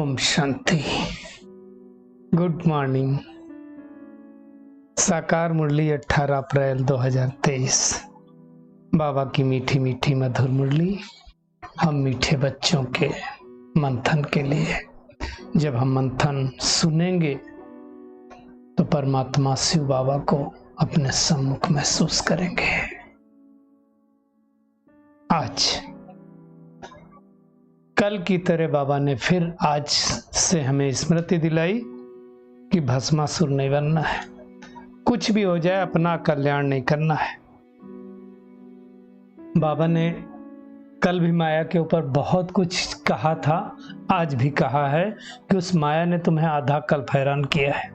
Om Shanti. Good morning. साकार मुरली 18 अप्रैल 2023। बाबा की मीठी मीठी मधुर मुरली हम मीठे बच्चों के मंथन के लिए। जब हम मंथन सुनेंगे तो परमात्मा शिव बाबा को अपने सम्मुख महसूस करेंगे। आज कल की तरह बाबा ने फिर आज से हमें स्मृति दिलाई कि भस्मासुर नहीं बनना है। कुछ भी हो जाए अपना कल्याण नहीं करना है। बाबा ने कल भी माया के ऊपर बहुत कुछ कहा था, आज भी कहा है कि उस माया ने तुम्हें आधा कल्प हैरान किया है।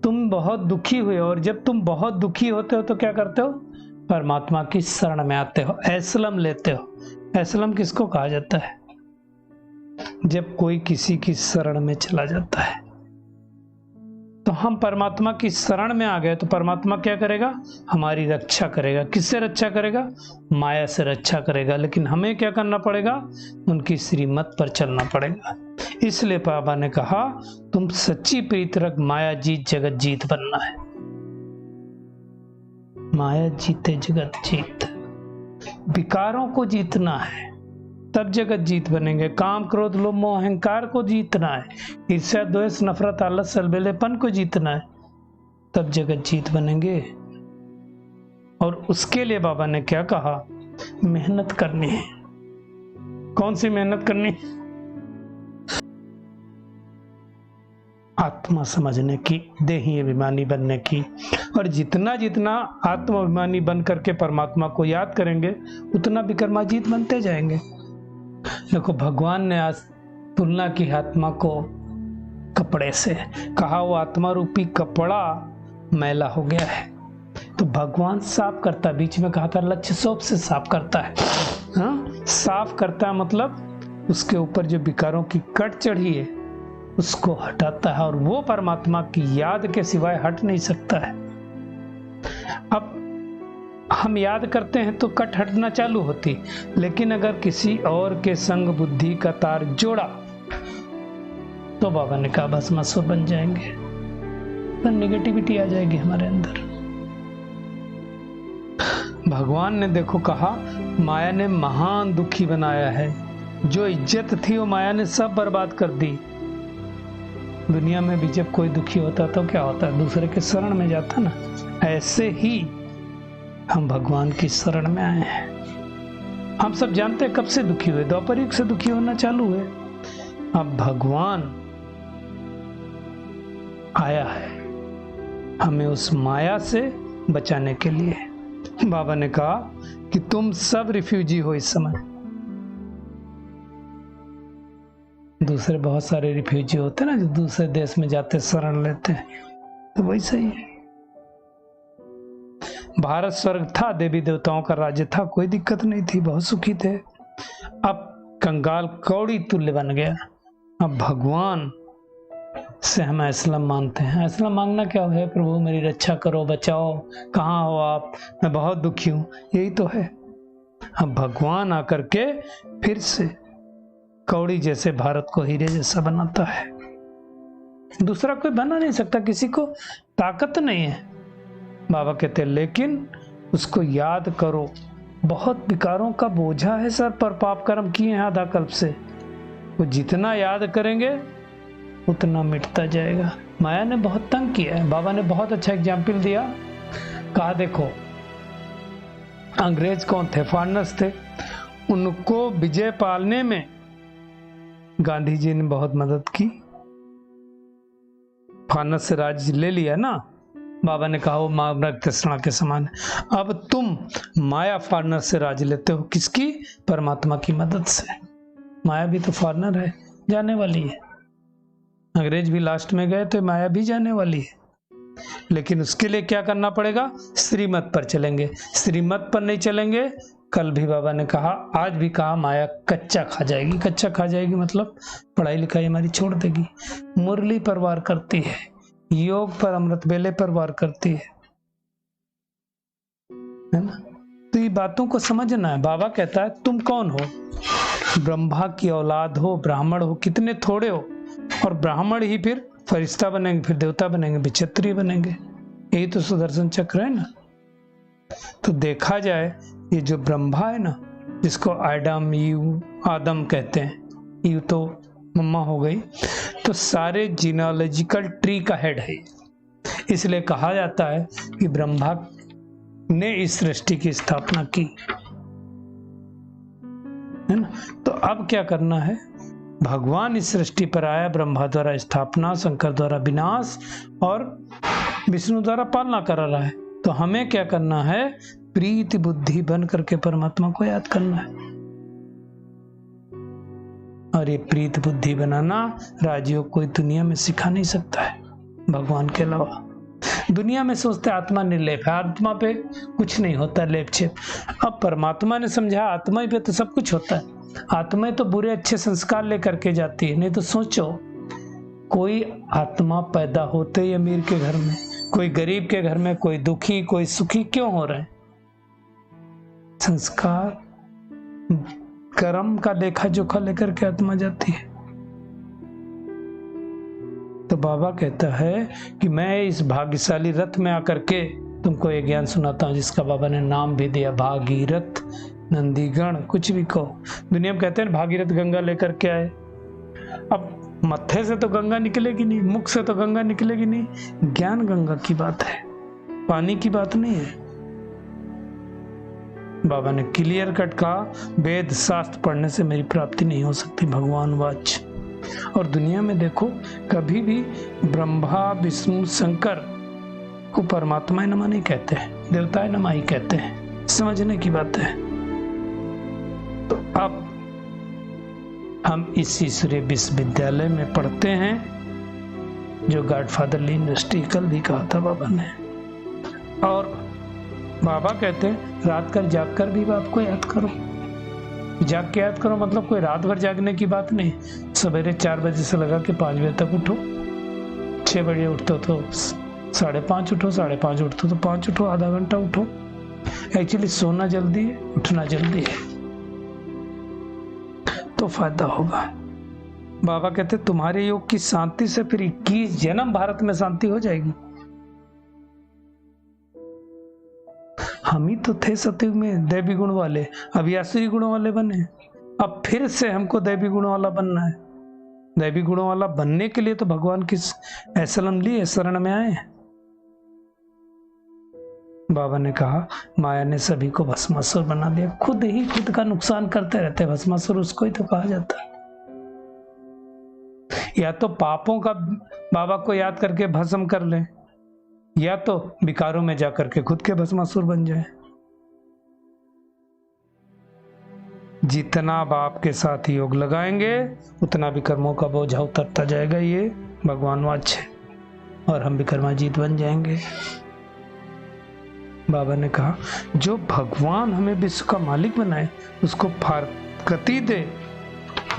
तुम बहुत दुखी हुए और जब तुम बहुत दुखी होते हो तो क्या करते हो? परमात्मा की शरण में आते हो, एसलम लेते हो। एसलम किसको कहा जाता है? जब कोई किसी की शरण में चला जाता है। तो हम परमात्मा की शरण में आ गए तो परमात्मा क्या करेगा? हमारी रक्षा करेगा। किससे रक्षा करेगा? माया से रक्षा करेगा। लेकिन हमें क्या करना पड़ेगा? उनकी श्रीमत पर चलना पड़ेगा। इसलिए बाबा ने कहा तुम सच्ची प्रीत रख, माया जीत जगत जीत बनना है। माया जीते जगत जीत, विकारों को जीतना है तब जगत जीत बनेंगे। काम क्रोध लोभ मोह अहंकार को जीतना है, ईर्ष्या द्वेष नफरत आलस अलबेलेपन को जीतना है, तब जगत जीत बनेंगे। और उसके लिए बाबा ने क्या कहा? मेहनत करनी है। कौन सी मेहनत करनी? आत्मा समझने की, देही अभिमानी बनने की। और जितना जितना आत्माभिमानी बन करके परमात्मा को याद करेंगे उतना विक्रमाजीत बनते जाएंगे। देखो, भगवान ने आज तुलना की आत्मा को कपड़े से। कहा वो आत्मा रूपी कपड़ा मैला हो गया है तो भगवान साफ करता है। बीच में कहा था लक्ष्य सोप से साफ करता है। हाँ, साफ करता है मतलब उसके ऊपर जो विकारों की कट चढ़ी है उसको हटाता है। और वो परमात्मा की याद के सिवाय हट नहीं सकता है। अब हम याद करते हैं तो कट हटना चालू होती, लेकिन अगर किसी और के संग बुद्धि का तार जोड़ा तो बाबा ने कहा भस्मासुर बन जाएंगे, तो नेगेटिविटी आ जाएगी हमारे अंदर। भगवान ने देखो कहा माया ने महान दुखी बनाया है। जो इज्जत थी वो माया ने सब बर्बाद कर दी। दुनिया में भी जब कोई दुखी होता तो क्या होता है? दूसरे के शरण में जाता ना। ऐसे ही हम भगवान की शरण में आए हैं। हम सब जानते हैं कब से दुखी हुए? द्वापर युग से दुखी होना चालू हुए। अब भगवान आया है हमें उस माया से बचाने के लिए। बाबा ने कहा कि तुम सब रिफ्यूजी हो इस समय। दूसरे बहुत सारे रिफ्यूजी होते हैं ना, जो दूसरे देश में जाते शरण लेते हैं, तो वही सही है। भारत स्वर्ग था, देवी देवताओं का राज्य था, कोई दिक्कत नहीं थी, बहुत सुखी थे। अब कंगाल कौड़ी तुल्य बन गया। अब भगवान से हम एसलम मांगते हैं। एसलम मांगना क्या है? प्रभु मेरी रक्षा करो, बचाओ, कहाँ हो आप, मैं बहुत दुखी हूं, यही तो है। अब भगवान आकर के फिर से कौड़ी जैसे भारत को हीरे जैसा बनाता है। दूसरा कोई बना नहीं सकता, किसी को ताकत नहीं है। बाबा कहते लेकिन उसको याद करो। बहुत विकारों का बोझा है सर पर, पाप कर्म किए हैं आधा कल्प से। वो जितना याद करेंगे उतना मिटता जाएगा। माया ने बहुत तंग किया है। बाबा ने बहुत अच्छा एग्जाम्पल दिया। कहा देखो, अंग्रेज कौन थे? फॉरेनर्स थे। उनको विजय पालने में गांधी जी ने बहुत मदद की। फॉरेनर्स से राज्य ले लिया ना। बाबा ने कहा वो मानव तृष्णा के समान है। अब तुम माया फॉरेनर से राज लेते हो। किसकी? परमात्मा की मदद से। माया भी तो फॉरेनर है, जाने वाली है। अंग्रेज भी लास्ट में गए तो माया भी जाने वाली है। लेकिन उसके लिए क्या करना पड़ेगा? श्रीमत पर चलेंगे। श्रीमत पर नहीं चलेंगे, कल भी बाबा ने कहा, आज भी कहा, माया कच्चा खा जाएगी। कच्चा खा जाएगी मतलब पढ़ाई लिखाई हमारी छोड़ देगी। मुरली पर वार करती है, योग पर, अमृत बेले पर वार करती है ना। तो ये बातों को समझना है। बाबा कहता है तुम कौन हो, ब्रह्मा की औलाद हो, ब्राह्मण हो, कितने थोड़े हो, और ब्राह्मण ही फिर फरिश्ता बनेंगे, फिर देवता बनेंगे, फिर क्षत्रिय बनेंगे। यही तो सुदर्शन चक्र है ना। तो देखा जाए ये जो ब्रह्मा है ना, जिसको आदम कहते हैं, यू तो मम्मा हो गई, तो सारे जीनोलॉजिकल ट्री का हेड है। इसलिए कहा जाता है कि ब्रह्मा ने इस सृष्टि की स्थापना की है ना। तो अब क्या करना है, भगवान इस सृष्टि पर आया, ब्रह्मा द्वारा स्थापना, शंकर द्वारा विनाश और विष्णु द्वारा पालना करा रहा है। तो हमें क्या करना है, प्रीति बुद्धि बन करके परमात्मा को याद करना है। और ये प्रीत बुद्धि बनाना राजयोग कोई दुनिया में सिखा नहीं सकता है भगवान के अलावा। दुनिया में सोचते आत्मा निर्लेप है, आत्मा पे कुछ नहीं होता लेप छेप। अब परमात्मा ने समझा आत्मा पे तो सब कुछ होता है। आत्मा तो बुरे अच्छे संस्कार लेकर के जाती है। नहीं तो सोचो, कोई आत्मा पैदा होते ही अमीर के घर में, कोई गरीब के घर में, कोई दुखी कोई सुखी क्यों हो रहे हैं? संस्कार कर्म का लेखा जोखा लेकर के आत्मा जाती है। तो बाबा कहता है कि मैं इस भाग्यशाली रथ में आकर के तुमको ये ज्ञान सुनाता हूं, जिसका बाबा ने नाम भी दिया भागीरथ, नंदीगण, कुछ भी कहो। दुनिया में कहते हैं भागीरथ गंगा लेकर के आए। अब मत्थे से तो गंगा निकलेगी नहीं, मुख से तो गंगा निकलेगी नहीं। ज्ञान गंगा की बात है, पानी की बात नहीं है। बाबा ने क्लियर कट कहा, वेद शास्त्र पढ़ने से मेरी प्राप्ति नहीं हो सकती, भगवान वाच। और दुनिया में देखो, कभी भी ब्रह्मा विष्णु शंकर को परमात्मा नमा नहीं कहते हैं, देवता नमा ही कहते हैं। समझने की बात है। तो अब हम इस ईश्वरीय विश्वविद्यालय में पढ़ते हैं, जो गॉडफादरली यूनिवर्सिटी, कल भी कहा था बाबा ने। और बाबा कहते हैं रात कर जाग कर भी बाप को याद करो। जाग के याद करो मतलब कोई रात भर जागने की बात नहीं। सवेरे 4 बजे से लगा के 5 बजे तक उठो। 6 बजे उठते तो 5:30 उठो, 5:30 उठते तो 5 उठो, आधा घंटा उठो। एक्चुअली सोना जल्दी है, उठना जल्दी है, तो फायदा होगा। बाबा कहते तुम्हारे योग की शांति से फिर 21 जन्म भारत में शांति हो जाएगी। हम ही तो थे सतयुग में दैवी गुण वाले, अभी आसुरी गुणों वाले बने। अब फिर से हमको दैवी गुणों वाला बनना है। दैवी गुणों वाला बनने के लिए तो भगवान की शरण लिए, शरण में आए। बाबा ने कहा माया ने सभी को भस्मासुर बना दिया। खुद ही खुद का नुकसान करते रहते। भस्मासुर उसको ही तो कहा जाता है। या तो पापों का बाबा को याद करके भस्म कर ले, या तो विकारों में जाकर के खुद के भस्मासुर बन जाए। जितना बाप के साथ योग लगाएंगे उतना विकर्मों का बोझा उतरता जाएगा। ये भगवान वाच है। और हम विकर्माजीत बन जाएंगे। बाबा ने कहा जो भगवान हमें विश्व का मालिक बनाए उसको फारकती दे,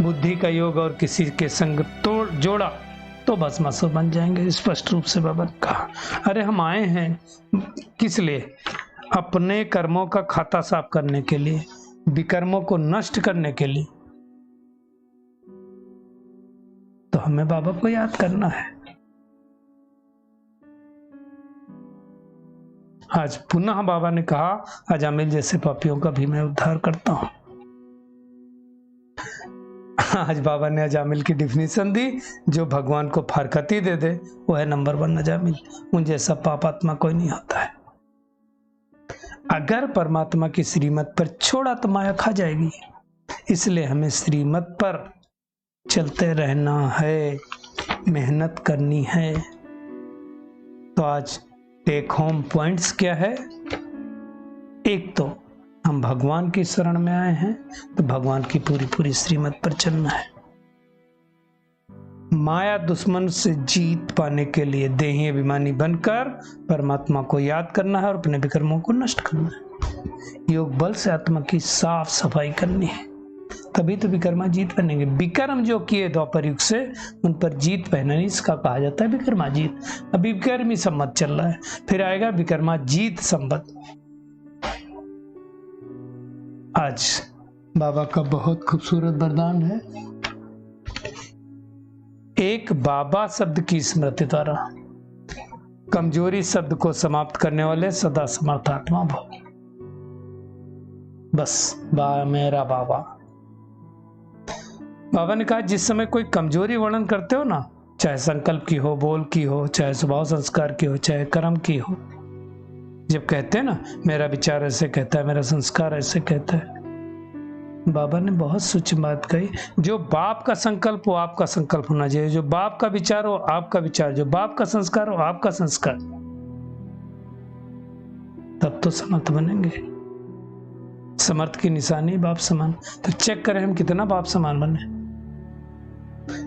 बुद्धि का योग और किसी के संग तोड़ जोड़ा तो भस्मासुर बन जाएंगे। स्पष्ट रूप से बाबा ने कहा। अरे हम आए हैं किस लिए? अपने कर्मों का खाता साफ करने के लिए, विकर्मों को नष्ट करने के लिए। तो हमें बाबा को याद करना है। आज पुनः बाबा ने कहा अजामिल जैसे पापियों का भी मैं उद्धार करता हूं। आज बाबा ने अजामिल की डिफिनीशन दी, जो भगवान को फारकती दे दे वो है नंबर 1 अजामिल। उन जैसा पापात्मा कोई नहीं होता है। अगर परमात्मा की श्रीमत पर छोड़ा तो माया खा जाएगी। इसलिए हमें श्रीमत पर चलते रहना है, मेहनत करनी है। तो आज टेक होम पॉइंट्स क्या है? एक तो हम भगवान की शरण में आए हैं, तो भगवान की पूरी श्रीमत पर चलना है। माया दुश्मन से जीत पाने के लिए देही अभिमानी बनकर परमात्मा को याद करना है और अपने विकर्मों को नष्ट करना है। योग बल से आत्मा की साफ सफाई करनी है, तभी तो विकर्मा जीत बनेंगे। विकर्म जो किए द्वापर युग से उन पर जीत पहना नहीं, इसका कहा जाता है विकर्मा जीत। अभी विकर्मी संवत चल रहा है, फिर आएगा विकर्मा जीत संवत। आज बाबा का बहुत खूबसूरत वरदान है, एक बाबा शब्द की स्मृति द्वारा कमजोरी शब्द को समाप्त करने वाले सदा समर्थ आत्मा भव। बस मेरा बाबा। बाबा ने कहा जिस समय कोई कमजोरी वर्णन करते हो ना, चाहे संकल्प की हो, बोल की हो, चाहे स्वभाव संस्कार की हो, चाहे कर्म की हो, जब कहते हैं ना मेरा विचार ऐसे कहता है, मेरा संस्कार ऐसे कहता है, बाबा ने बहुत सूक्ष्म बात कही। जो बाप का संकल्प हो आपका संकल्प होना चाहिए, जो बाप का विचार हो आपका विचार, जो बाप का संस्कार हो आपका संस्कार, तब तो समर्थ बनेंगे। समर्थ की निशानी बाप समान। तो चेक करें हम कितना बाप समान बने।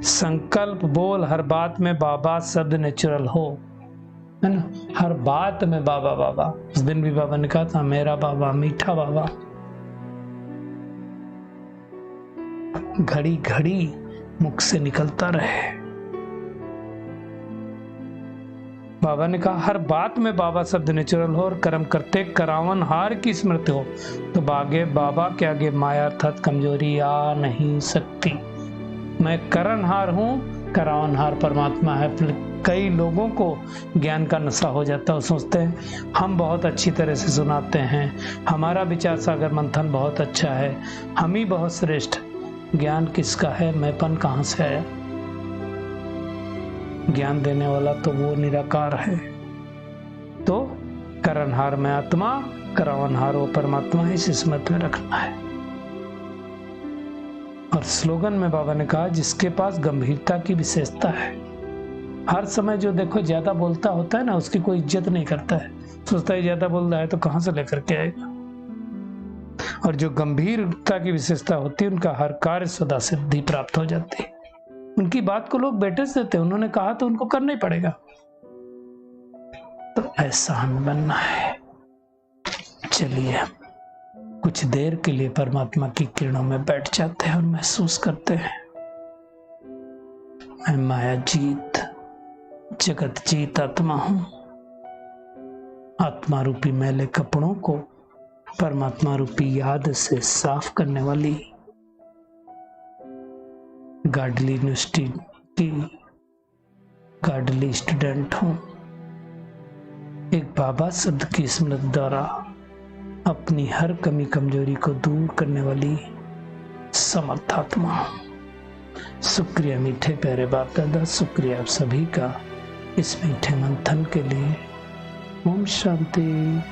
संकल्प बोल हर बात में बाबा शब्द नेचुरल हो, है ना, हर बात में बाबा बाबा। उस दिन भी बाबा ने कहा था मेरा बाबा मीठा बाबा, घड़ी घड़ी मुख से निकलता रहे। बाबा ने कहा हर बात में बाबा शब्द नेचुरल हो और कर्म करते करावन हार की स्मृति हो, तो बागे बाबा के आगे माया अर्थात कमजोरी आ नहीं सकती। मैं करणहार हूं, करावनहार परमात्मा है। कई लोगों को ज्ञान का नशा हो जाता है, सोचते हैं हम बहुत अच्छी तरह से सुनाते हैं, हमारा विचार सागर मंथन बहुत अच्छा है, हम ही बहुत श्रेष्ठ। ज्ञान किसका है, मैंपन कहां से आया? ज्ञान देने वाला तो वो निराकार है। तो करणहार में आत्मा, करावनहार वो परमात्मा, इस स्मृति में रखना है। और स्लोगन में बाबा ने कहा जिसके पास गंभीरता की विशेषता है, हर समय जो देखो ज्यादा बोलता होता है ना, उसकी कोई इज्जत नहीं करता है, सोचता है ज्यादा बोल रहा है तो कहां से लेकर के आएगा। और जो गंभीरता की विशेषता होती है उनका हर कार्य सदा सिद्धि प्राप्त हो जाती है। उनकी बात को लोग बेटे से देते हैं, उन्होंने कहा तो उनको करना ही पड़ेगा। तो ऐसा हमें बनना है। चलिए कुछ देर के लिए परमात्मा की किरणों में बैठ जाते हैं और महसूस करते हैं मैं माया जीत जगत जीत आत्मा हूं। आत्मा रूपी मैले कपड़ों को परमात्मा रूपी याद से साफ करने वाली गाडली यूनिवर्सिटी की गाडली स्टूडेंट हूं। एक बाबा शब्द की स्मृति द्वारा अपनी हर कमी कमजोरी को दूर करने वाली समर्थात्मा। शुक्रिया मीठे प्यारे बाप दादा, शुक्रिया आप सभी का इस मीठे मंथन के लिए। ओम शांति।